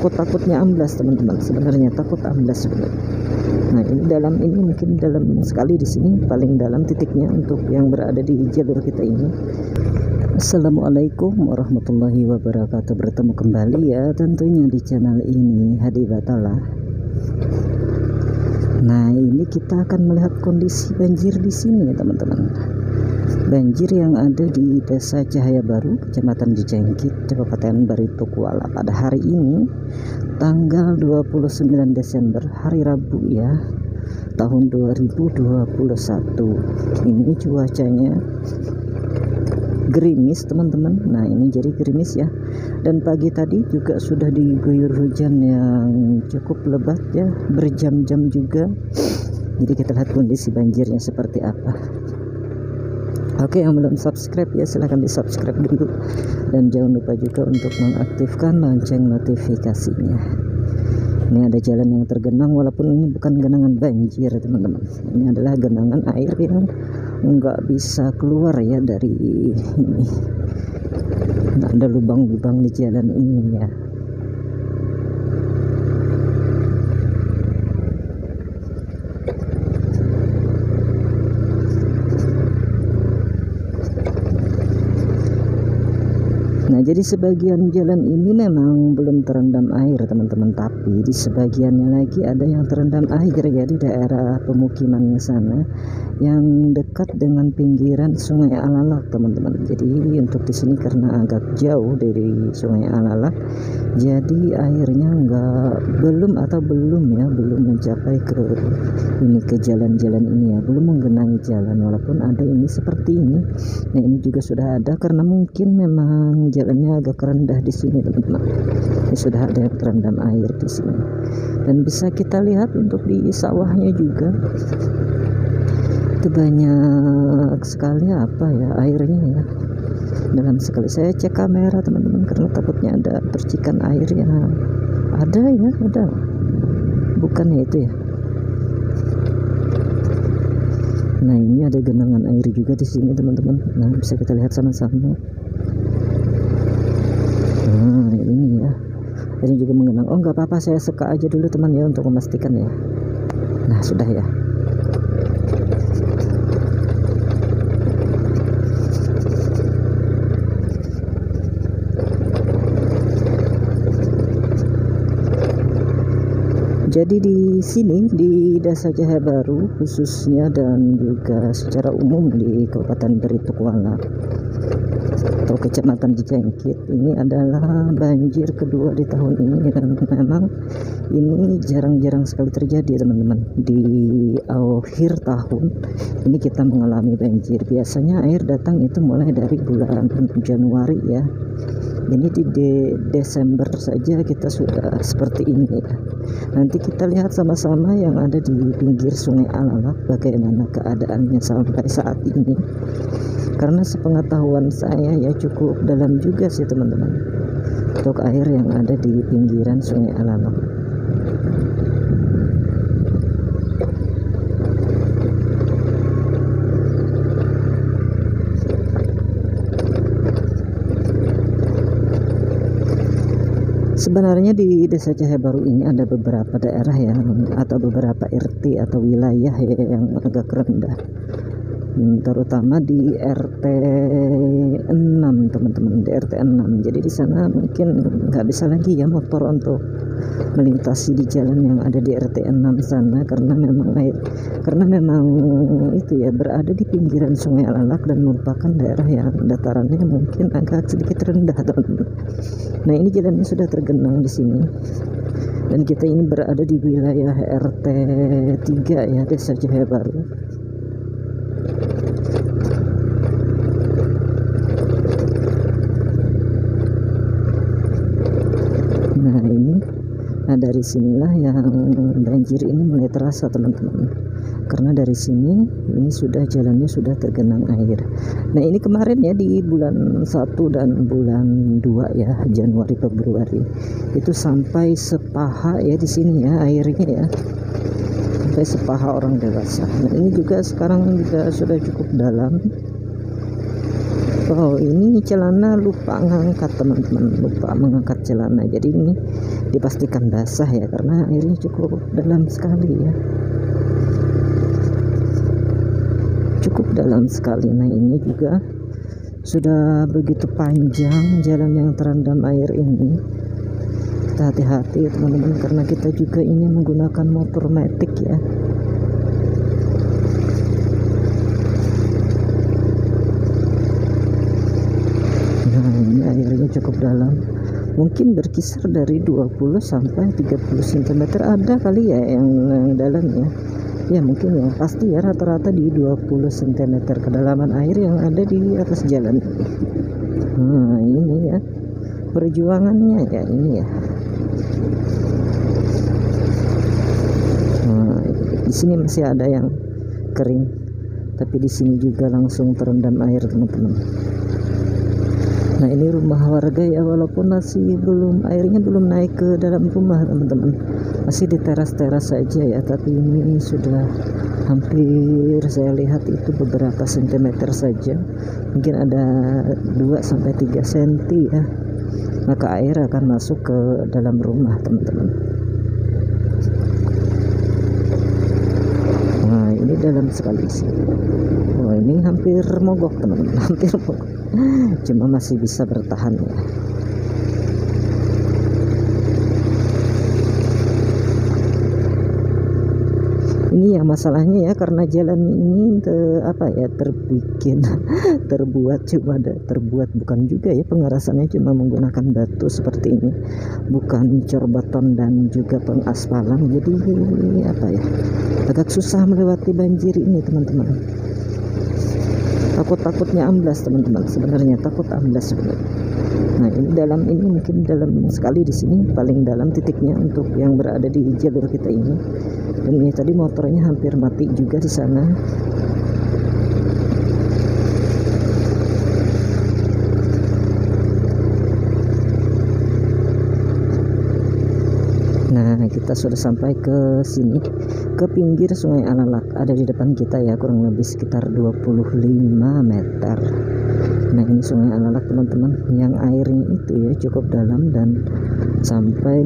takutnya amblas teman-teman, sebenarnya takut amblas sebenarnya. Nah ini mungkin dalam sekali di sini, paling dalam titiknya untuk yang berada di jalur kita ini. Assalamualaikum warahmatullahi wabarakatuh. Bertemu kembali ya tentunya di channel ini, Hadi Batala. Nah ini kita akan melihat kondisi banjir di sini teman-teman. Banjir yang ada di Desa Cahaya Baru, Kecamatan Cijengkit, Kabupaten Barito Kuala pada hari ini tanggal 29 Desember, hari Rabu ya, tahun 2021. Ini cuacanya gerimis teman-teman. Nah ini jadi gerimis ya, dan pagi tadi juga sudah diguyur hujan yang cukup lebat ya, berjam-jam juga. Jadi kita lihat kondisi banjirnya seperti apa. Oke, yang belum subscribe ya silahkan di subscribe dulu, dan jangan lupa juga untuk mengaktifkan lonceng notifikasinya. Ini ada jalan yang tergenang, walaupun ini bukan genangan banjir teman-teman, ini adalah genangan air yang nggak bisa keluar ya dari ini. Nah, ada lubang-lubang di jalan ini ya. Nah jadi sebagian jalan ini memang belum terendam air teman-teman, tapi di sebagiannya lagi ada yang terendam air ya, di daerah pemukimannya sana yang dekat dengan pinggiran Sungai Alalak teman-teman. Jadi untuk di sini karena agak jauh dari Sungai Alalak, jadi airnya belum mencapai ke jalan-jalan ini ya, belum menggenangi jalan, walaupun ada ini seperti ini. Nah ini juga sudah ada karena mungkin memang jalannya agak rendah di sini teman-teman. Ini sudah ada yang terendam air di sini, dan bisa kita lihat untuk di sawahnya juga itu banyak sekali airnya ya, dalam sekali. Saya cek kamera teman-teman karena takutnya ada percikan air ya. Ada bukannya itu ya. Nah ini ada genangan air juga di sini teman-teman. Nah bisa kita lihat sama-sama. Nah ini ya, ini juga mengenang. Oh nggak apa-apa, saya seka aja dulu teman ya untuk memastikan ya. Nah sudah ya. Jadi di sini di Desa Cahaya Baru khususnya, dan juga secara umum di Kabupaten Barito Kuala atau Kecamatan Cijengkit, ini adalah banjir kedua di tahun ini, dan memang ini jarang-jarang sekali terjadi teman-teman. Di akhir tahun ini kita mengalami banjir. Biasanya air datang itu mulai dari bulan Januari ya. Ini di Desember saja kita sudah seperti ini ya. Nanti kita lihat sama-sama yang ada di pinggir Sungai Alalak bagaimana keadaannya sampai saat ini, karena sepengetahuan saya ya cukup dalam juga sih teman-teman untuk air yang ada di pinggiran Sungai Alalak. Sebenarnya di Desa Cahaya Baru ini ada beberapa daerah atau beberapa RT atau wilayah yang agak rendah, terutama di RT 6 teman-teman, di RT 6. Jadi di sana mungkin nggak bisa lagi ya motor untuk melintasi di jalan yang ada di RT 6 sana, karena memang itu ya, berada di pinggiran Sungai Alalak dan merupakan daerah yang datarannya mungkin agak sedikit rendah teman-teman. Nah ini jalannya sudah tergenang di sini, dan kita ini berada di wilayah RT 3 ya, Desa Cahaya Baru. Nah dari sinilah yang banjir ini mulai terasa teman-teman, karena dari sini ini jalannya sudah tergenang air. Nah ini kemarin ya di bulan 1 dan bulan 2 ya, Januari Februari, itu sampai sepaha ya di sini ya airnya ya, sampai sepaha orang dewasa. Nah ini juga sekarang juga sudah cukup dalam. Oh, ini celana lupa ngangkat teman-teman, lupa mengangkat celana, jadi ini dipastikan basah ya karena airnya cukup dalam sekali ya, cukup dalam sekali. Nah ini juga sudah begitu panjang jalan yang terendam air ini. Kita hati-hati ya teman-teman, karena kita juga ini menggunakan motor matic ya. Ini airnya cukup dalam, mungkin berkisar dari 20 sampai 30 cm ada kali ya yang dalam ya mungkin ya, pasti ya rata-rata di 20 cm kedalaman air yang ada di atas jalan. Nah ini ya perjuangannya ya ini ya. Nah, di sini masih ada yang kering, tapi di sini juga langsung terendam air teman-teman. Nah ini rumah warga ya, walaupun masih airnya belum naik ke dalam rumah teman-teman, masih di teras-teras saja ya, tapi ini sudah hampir saya lihat itu beberapa sentimeter saja, mungkin ada 2-3 cm ya, maka air akan masuk ke dalam rumah teman-teman. Nah ini dalam sekali sih. Oh ini hampir mogok teman-teman, hampir mogok, cuma masih bisa bertahan ya. Ini ya masalahnya ya, karena jalan ini terbuat bukan juga ya, pengerasannya cuma menggunakan batu seperti ini, bukan cor beton dan juga pengaspalan, jadi agak susah melewati banjir ini teman-teman. Takutnya amblas teman-teman, sebenarnya takut amblas sebenarnya. Nah ini mungkin dalam sekali di sini, paling dalam titiknya untuk yang berada di jalur kita ini. Dan ini tadi motornya hampir mati juga di sana. Nah kita sudah sampai ke sini, ke pinggir Sungai Alalak, ada di depan kita ya, kurang lebih sekitar 25 meter. Nah ini Sungai Alalak teman-teman, yang airnya itu ya cukup dalam dan sampai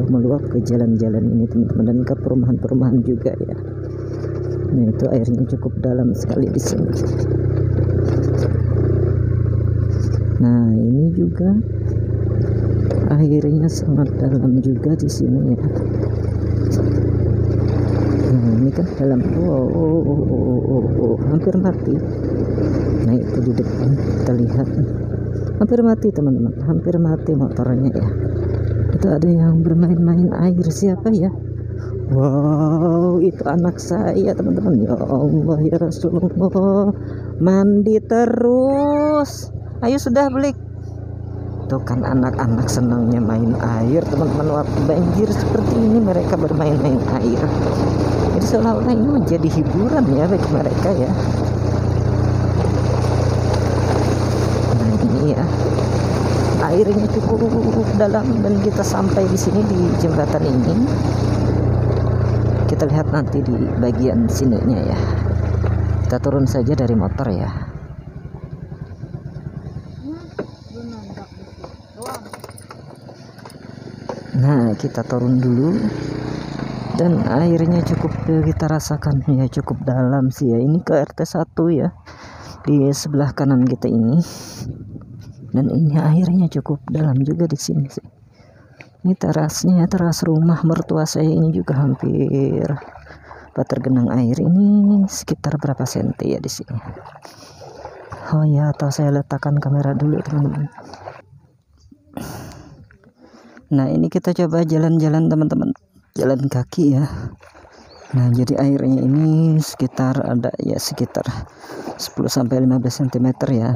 meluap ke jalan-jalan ini teman-teman, dan ke perumahan-perumahan juga ya. Nah itu airnya cukup dalam sekali di sini. Nah ini juga airnya sangat dalam juga di sini ya. Nah ini kan dalam, hampir mati. Nah itu di depan kita lihat hampir mati teman-teman, hampir mati motornya ya. Itu ada yang bermain-main air, siapa ya? Wow, itu anak saya teman-teman. Ya Allah ya Rasulullah, mandi terus. Ayo sudah beli. Itu kan anak-anak senangnya main air teman-teman, waktu banjir seperti ini mereka bermain-main air. Jadi seolah-olah ini menjadi hiburan ya bagi mereka ya. Nah ini ya, airnya cukup dalam dan kita sampai di sini di jembatan ini. Kita lihat nanti di bagian sininya ya. Kita turun saja dari motor ya. Nah kita turun dulu, dan airnya cukup kita rasakan ya, cukup dalam sih ya. Ini ke RT 1 ya, di sebelah kanan kita ini, dan ini airnya cukup dalam juga di sini sih. Ini terasnya, teras rumah mertua saya ini juga hampir tergenang air. Ini sekitar berapa senti ya di sini? Oh ya, atau saya letakkan kamera dulu teman-teman. Nah ini kita coba jalan-jalan teman-teman, jalan kaki ya. Nah jadi airnya ini sekitar 10-15 cm ya.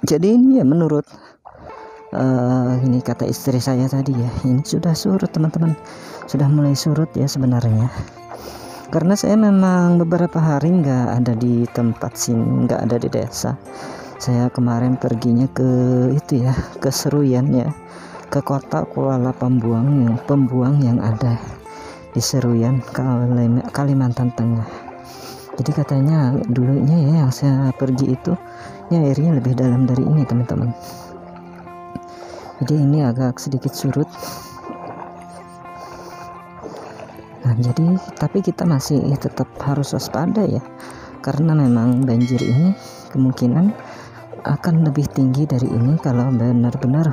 Jadi ini ya menurut ini kata istri saya tadi ya, ini sudah surut teman-teman, sudah mulai surut ya sebenarnya. Karena saya memang beberapa hari nggak ada di tempat sini, nggak ada di desa. Saya kemarin perginya ke itu ya, ke Seruyan ya, ke kota Kuala Pembuang yang ada di Seruyan, Kalimantan Tengah. Jadi katanya dulunya ya yang saya pergi itu ya airnya lebih dalam dari ini teman-teman. Jadi ini agak sedikit surut. Nah jadi tapi kita masih tetap harus waspada ya, karena memang banjir ini kemungkinan akan lebih tinggi dari ini kalau benar-benar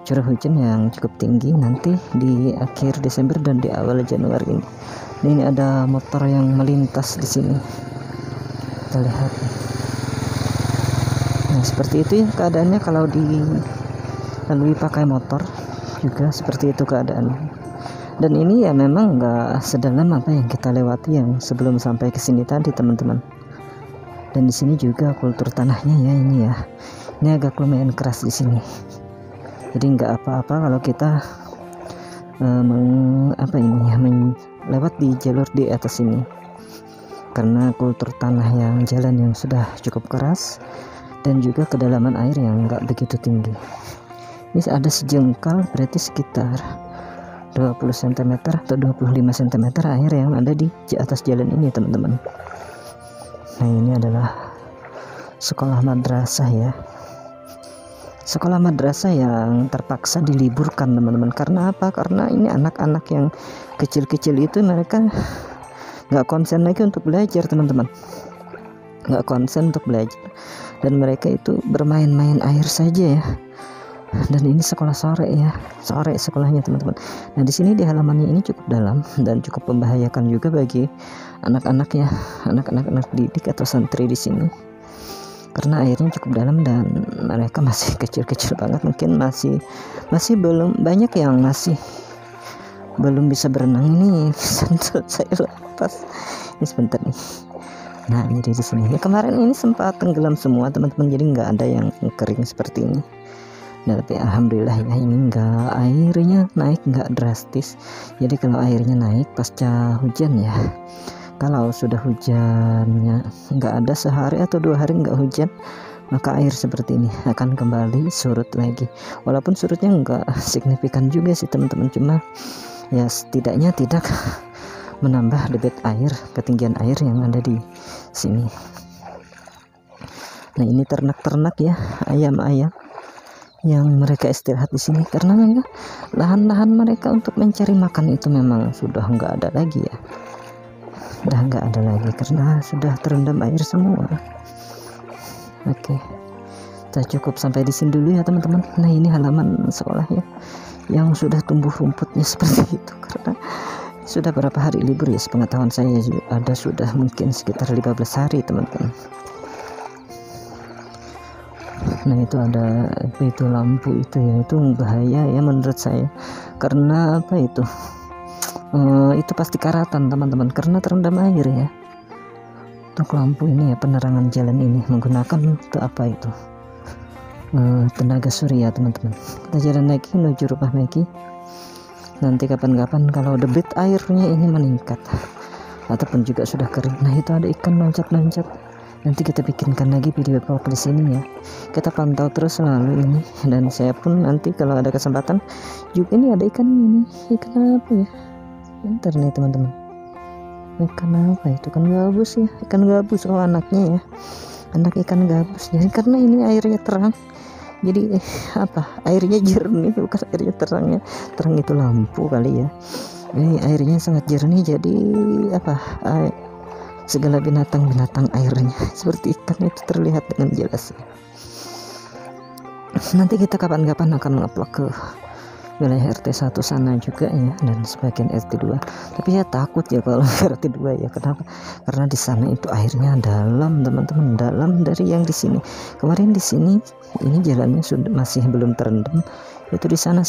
curah hujan yang cukup tinggi nanti di akhir Desember dan di awal Januari ini. Nah, ini ada motor yang melintas di sini, kita lihat. Nah seperti itu ya keadaannya kalau dilalui pakai motor, juga seperti itu keadaannya. Dan ini ya memang nggak sedalam apa yang kita lewati yang sebelum sampai ke sini tadi teman-teman. Dan di sini juga kultur tanahnya ya ini ya, ini agak lumayan keras di sini. Jadi nggak apa-apa kalau kita lewat di jalur di atas ini, karena kultur tanah yang jalan yang sudah cukup keras dan juga kedalaman air yang nggak begitu tinggi. Ini ada sejengkal, berarti sekitar 20 cm atau 25 cm air yang ada di atas jalan ini teman-teman. Nah ini adalah sekolah madrasah ya, sekolah madrasah yang terpaksa diliburkan teman-teman. Karena apa? Karena ini anak-anak yang kecil-kecil itu mereka nggak konsen lagi untuk belajar teman-teman, nggak konsen untuk belajar, dan mereka itu bermain-main air saja ya. Dan ini sekolah sore ya, sore sekolahnya teman-teman. Nah di sini di halamannya ini cukup dalam dan cukup membahayakan juga bagi anak-anak ya, anak-anak didik atau santri di sini, karena airnya cukup dalam dan mereka masih kecil-kecil banget, mungkin masih belum banyak yang masih belum bisa berenang. Ini saya lepas ini sebentar nih. Nah jadi di sini ya, kemarin ini sempat tenggelam semua teman-teman, jadi nggak ada yang kering seperti ini. Nah tapi alhamdulillah ya ini airnya naik nggak drastis. Jadi kalau airnya naik pasca hujan ya, kalau sudah hujannya nggak ada sehari atau 2 hari nggak hujan, maka air seperti ini akan kembali surut lagi. Walaupun surutnya nggak signifikan juga sih teman-teman, cuma ya setidaknya tidak menambah debit air, ketinggian air yang ada di sini. Nah ini ternak-ternak ya, ayam-ayam yang mereka istirahat di sini, karena memang lahan-lahan mereka untuk mencari makan itu memang sudah nggak ada lagi ya, sudah nggak ada lagi karena sudah terendam air semua. Oke, kita cukup sampai di sini dulu ya teman-teman. Nah ini halaman sekolah ya, yang sudah tumbuh rumputnya seperti itu karena sudah berapa hari libur ya, sepengetahuan saya ada sudah mungkin sekitar 15 hari teman-teman. Nah itu ada itu lampu itu ya, itu bahaya ya menurut saya, karena apa itu pasti karatan teman-teman, karena terendam air ya. Untuk lampu ini ya, penerangan jalan ini menggunakan tenaga surya teman-teman. Kita jalan lagi menuju rumah Megi. Nanti kapan-kapan kalau debit airnya ini meningkat ataupun juga sudah kering, nah itu ada ikan loncat-loncat. Nanti kita bikinkan lagi video vlog di sini ya. Kita pantau terus selalu ini, dan saya pun nanti kalau ada kesempatan juga ini ada ikan ini. Ikan apa ya? Bentar nih teman-teman. Ikan apa itu? Ikan gabus ya. Ikan gabus, oh anaknya ya. Anak ikan gabus. Jadi karena ini airnya terang. Jadi airnya jernih, bukan airnya terangnya. Terang itu lampu kali ya. Ini airnya sangat jernih, jadi segala binatang-binatang airnya seperti ikan itu terlihat dengan jelas. Nanti kita kapan-kapan akan nge-vlog ke wilayah RT 1 sana juga ya, dan sebagian RT 2. Tapi ya takut ya kalau RT 2 ya. Kenapa? Karena di sana itu airnya dalam teman-teman, dalam dari yang di sini. Kemarin di sini ini jalannya masih belum terendam. Itu di sana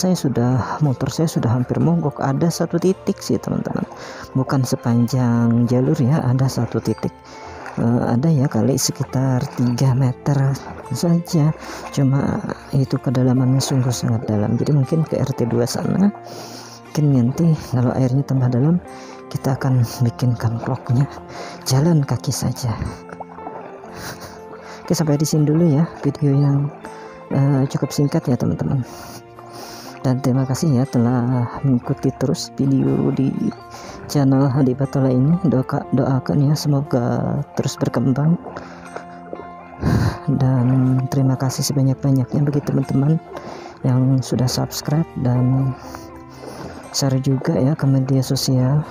motor saya sudah hampir mogok. Ada satu titik sih teman-teman, bukan sepanjang jalur ya, ada satu titik, ada ya kali sekitar 3 meter saja, cuma itu kedalamannya sungguh sangat dalam. Jadi mungkin ke RT 2 sana, mungkin nanti kalau airnya tambah dalam kita akan bikinkan vlognya jalan kaki saja. Oke, sampai di sini dulu ya video yang cukup singkat ya teman-teman. Dan terima kasih ya telah mengikuti terus video di channel Hadi Patola ini. Doakan ya semoga terus berkembang, dan terima kasih sebanyak-banyaknya bagi teman-teman yang sudah subscribe dan share juga ya ke media sosial.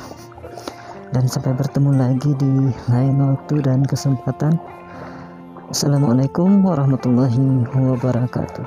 Dan sampai bertemu lagi di lain waktu dan kesempatan. Assalamualaikum warahmatullahi wabarakatuh.